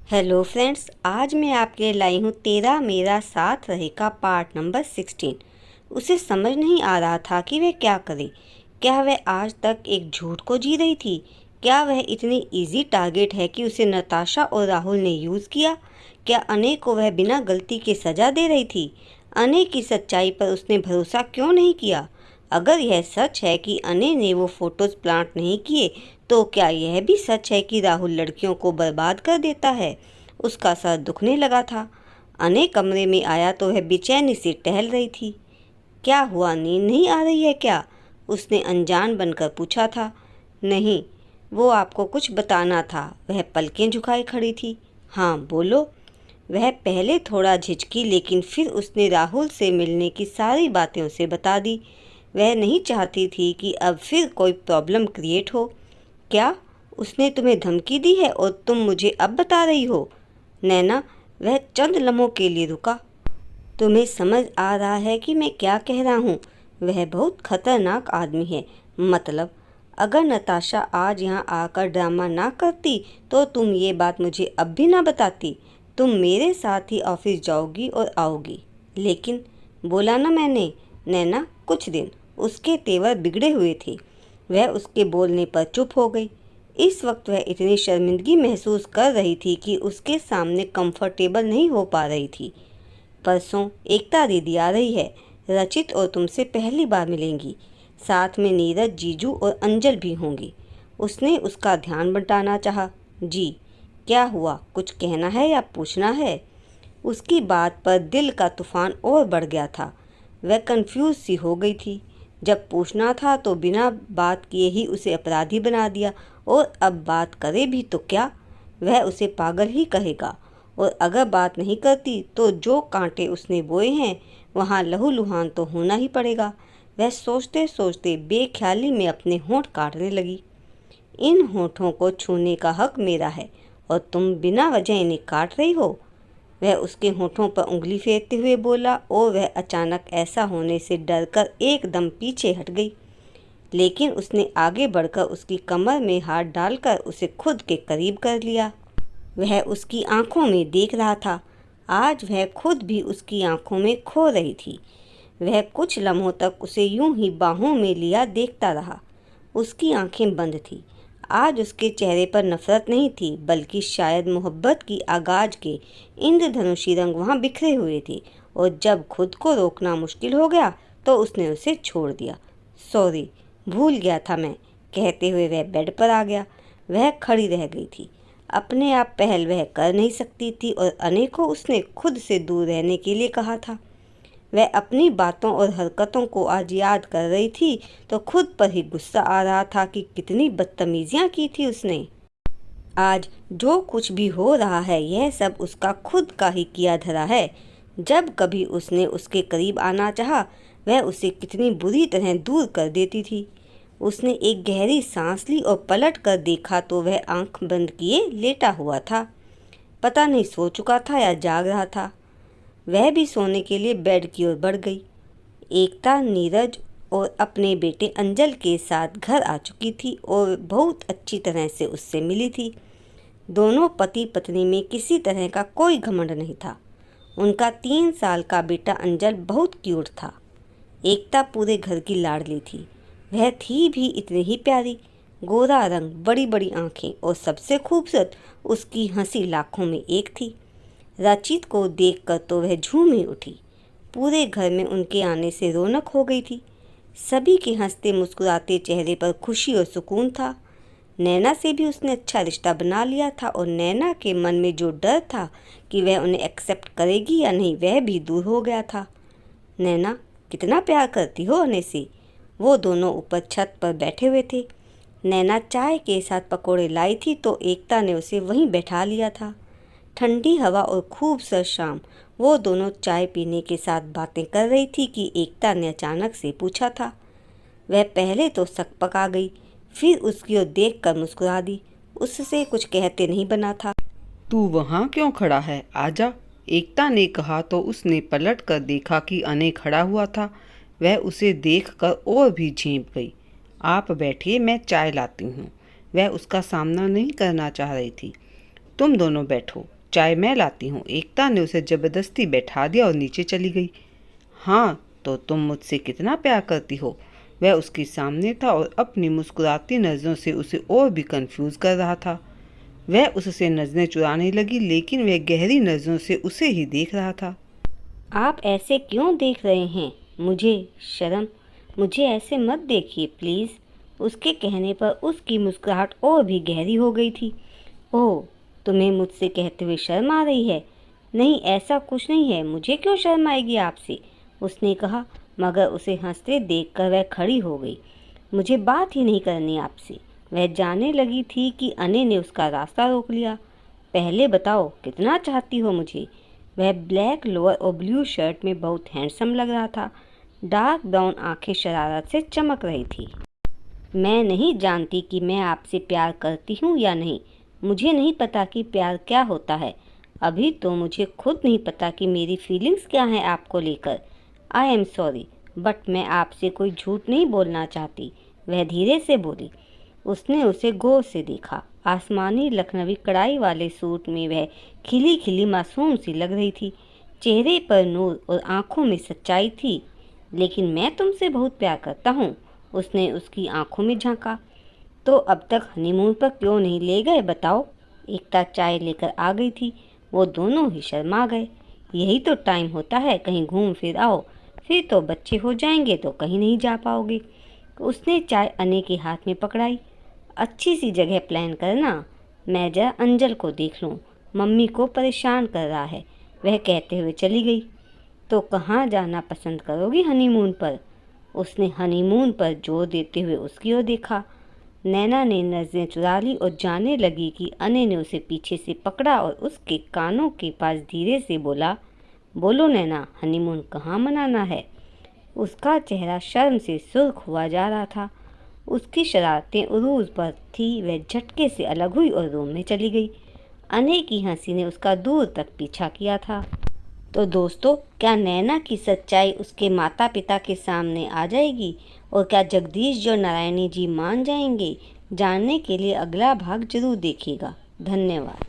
Hello friends, आज मैं आपके लिए लाई हूँ तेरा मेरा साथ रहेगा पार्ट नंबर 16। उसे समझ नहीं आ रहा था कि वह क्या करे। क्या वह आज तक एक झूठ को जी रही थी? क्या वह इतनी इजी टारगेट है कि उसे नताशा और राहुल ने यूज़ किया? क्या अनय को वह बिना गलती के सज़ा दे रही थी? अनय की सच्चाई पर उसने भरोसा क्यों नहीं किया? अगर यह सच है कि अनय ने वो फ़ोटोज़ प्लांट नहीं किए, तो क्या यह भी सच है कि राहुल लड़कियों को बर्बाद कर देता है? उसका सर दुखने लगा था। अनय कमरे में आया तो वह बेचैनी से टहल रही थी। क्या हुआ, नींद नहीं आ रही है क्या? उसने अनजान बनकर पूछा था। नहीं, वो आपको कुछ बताना था। वह पलकें झुकाए खड़ी थी। हाँ बोलो। वह पहले थोड़ा झिझकी, लेकिन फिर उसने राहुल से मिलने की सारी बातें उसे बता दी। वह नहीं चाहती थी कि अब फिर कोई प्रॉब्लम क्रिएट हो। क्या उसने तुम्हें धमकी दी है और तुम मुझे अब बता रही हो? नैना, वह चंद लम्हों के लिए रुका। तुम्हें समझ आ रहा है कि मैं क्या कह रहा हूँ? वह बहुत खतरनाक आदमी है। मतलब, अगर नताशा आज यहाँ आकर ड्रामा ना करती तो तुम ये बात मुझे अब भी ना बताती। तुम मेरे साथ ही ऑफिस जाओगी और आओगी। लेकिन बोला ना मैंने। नैना कुछ दिन। उसके तेवर बिगड़े हुए थे। वह उसके बोलने पर चुप हो गई। इस वक्त वह इतनी शर्मिंदगी महसूस कर रही थी कि उसके सामने कंफर्टेबल नहीं हो पा रही थी। परसों एकता दीदी आ रही है। रचित और तुमसे पहली बार मिलेंगी। साथ में नीरज, जीजू और अंजल भी होंगी। उसने उसका ध्यान बटाना चाहा। जी, क्या हुआ? कुछ कहना है या पूछना है? उसकी बात पर दिल का तूफान और बढ़ गया था। वह कंफ्यूज सी हो गई थी। जब पूछना था तो बिना बात किए ही उसे अपराधी बना दिया, और अब बात करे भी तो क्या? वह उसे पागल ही कहेगा। और अगर बात नहीं करती तो जो कांटे उसने बोए हैं वहाँ लहूलुहान तो होना ही पड़ेगा। वह सोचते सोचते बेख्याली में अपने होंठ काटने लगी। इन होठों को छूने का हक मेरा है और तुम बिना वजह इन्हें काट रही हो। वह उसके होठों पर उंगली फेरते हुए बोला, और वह अचानक ऐसा होने से डरकर एकदम पीछे हट गई। लेकिन उसने आगे बढ़कर उसकी कमर में हाथ डालकर उसे खुद के करीब कर लिया। वह उसकी आंखों में देख रहा था। आज वह खुद भी उसकी आंखों में खो रही थी। वह कुछ लम्हों तक उसे यूं ही बाहों में लिया देखता रहा। उसकी आंखें बंद थी। आज उसके चेहरे पर नफरत नहीं थी, बल्कि शायद मोहब्बत की आगाज के इंद्रधनुषी रंग वहाँ बिखरे हुए थे। और जब खुद को रोकना मुश्किल हो गया तो उसने उसे छोड़ दिया। सॉरी, भूल गया था मैं, कहते हुए वह बेड पर आ गया। वह खड़ी रह गई थी। अपने आप पहल वह कर नहीं सकती थी और अनय को उसने खुद से दूर रहने के लिए कहा था। वह अपनी बातों और हरकतों को आज याद कर रही थी तो खुद पर ही गुस्सा आ रहा था कि कितनी बदतमीजियां की थी उसने। आज जो कुछ भी हो रहा है यह सब उसका खुद का ही किया धरा है। जब कभी उसने उसके करीब आना चाहा, वह उसे कितनी बुरी तरह दूर कर देती थी। उसने एक गहरी सांस ली और पलट कर देखा तो वह आंख बंद किए लेटा हुआ था। पता नहीं सो चुका था या जाग रहा था। वह भी सोने के लिए बेड की ओर बढ़ गई। एकता नीरज और अपने बेटे अंजल के साथ घर आ चुकी थी और बहुत अच्छी तरह से उससे मिली थी। दोनों पति पत्नी में किसी तरह का कोई घमंड नहीं था। उनका 3 साल का बेटा अंजल बहुत क्यूट था। एकता पूरे घर की लाडली थी। वह थी भी इतनी ही प्यारी। गोरा रंग, बड़ी बड़ी आंखें और सबसे खूबसूरत उसकी हंसी लाखों में एक थी। रचित को देखकर तो वह झूम ही उठी। पूरे घर में उनके आने से रौनक हो गई थी। सभी के हंसते मुस्कुराते चेहरे पर खुशी और सुकून था। नैना से भी उसने अच्छा रिश्ता बना लिया था और नैना के मन में जो डर था कि वह उन्हें एक्सेप्ट करेगी या नहीं, वह भी दूर हो गया था। नैना, कितना प्यार करती हो अनय से। वो दोनों ऊपर छत पर बैठे हुए थे। नैना चाय के साथ पकोड़े लाई थी तो एकता ने उसे वहीं बैठा लिया था। ठंडी हवा और खूबसूरत शाम। वो दोनों चाय पीने के साथ बातें कर रही थी कि एकता ने अचानक से पूछा था। वह पहले तो सकपका गई, फिर उसकी ओर देखकर मुस्कुरा दी। उससे कुछ कहते नहीं बना था। तू वहाँ क्यों खड़ा है? आजा, एकता ने कहा तो उसने पलट कर देखा कि अनय खड़ा हुआ था। वह उसे देखकर और भी झेंप गई। आप बैठिए, मैं चाय लाती हूँ। वह उसका सामना नहीं करना चाह रही थी। तुम दोनों बैठो, चाय मैं लाती हूँ। एकता ने उसे जबरदस्ती बैठा दिया और नीचे चली गई। हाँ, तो तुम मुझसे कितना प्यार करती हो? वह उसके सामने था और अपनी मुस्कुराती नज़रों से उसे और भी कंफ्यूज कर रहा था। वह उससे नज़रें चुराने लगी, लेकिन वह गहरी नज़रों से उसे ही देख रहा था। आप ऐसे क्यों देख रहे हैं? मुझे ऐसे मत देखिए प्लीज़। उसके कहने पर उसकी मुस्कुराहट और भी गहरी हो गई थी। ओह, तुम्हें मुझसे कहते हुए शर्म आ रही है? नहीं, ऐसा कुछ नहीं है। मुझे क्यों शर्म आएगी आपसे? उसने कहा, मगर उसे हंसते देखकर वह खड़ी हो गई। मुझे बात ही नहीं करनी आपसे। वह जाने लगी थी कि अने ने उसका रास्ता रोक लिया। पहले बताओ, कितना चाहती हो मुझे? वह ब्लैक लोअर और ब्लू शर्ट में बहुत हैंडसम लग रहा था। डार्क ब्राउन आंखें शरारत से चमक रही थी। मैं नहीं जानती कि मैं आपसे प्यार करती हूँ या नहीं। मुझे नहीं पता कि प्यार क्या होता है। अभी तो मुझे खुद नहीं पता कि मेरी फीलिंग्स क्या हैं आपको लेकर। आई एम सॉरी, बट मैं आपसे कोई झूठ नहीं बोलना चाहती, वह धीरे से बोली। उसने उसे गौर से देखा। आसमानी लखनवी कढ़ाई वाले सूट में वह खिली खिली मासूम सी लग रही थी। चेहरे पर नूर और आंखों में सच्चाई थी। लेकिन मैं तुमसे बहुत प्यार करता हूँ। उसने उसकी आंखों में झांका। तो अब तक हनीमून पर क्यों नहीं ले गए बताओ? एकता चाय लेकर आ गई थी। वो दोनों ही शर्मा गए। यही तो टाइम होता है, कहीं घूम फिर आओ। फिर तो बच्चे हो जाएंगे तो कहीं नहीं जा पाओगे। उसने चाय अने के हाथ में पकड़ाई। अच्छी सी जगह प्लान करना, मैं जरा अंजल को देख लूँ, मम्मी को परेशान कर रहा है, वह कहते हुए चली गई। तो कहाँ जाना पसंद करोगी हनीमून पर? उसने हनीमून पर जोर देते हुए उसकी ओर देखा। नैना ने नज़रें चुरा ली और जाने लगी कि अने ने उसे पीछे से पकड़ा और उसके कानों के पास धीरे से बोला, बोलो नैना, हनीमून कहाँ मनाना है? उसका चेहरा शर्म से सुर्ख हुआ जा रहा था। उसकी शरारतें उरूज पर थी। वह झटके से अलग हुई और रूम में चली गई। अने की हंसी ने उसका दूर तक पीछा किया था। तो दोस्तों, क्या नैना की सच्चाई उसके माता पिता के सामने आ जाएगी और क्या जगदीश जो नारायणी जी मान जाएंगे? जानने के लिए अगला भाग जरूर देखिएगा। धन्यवाद।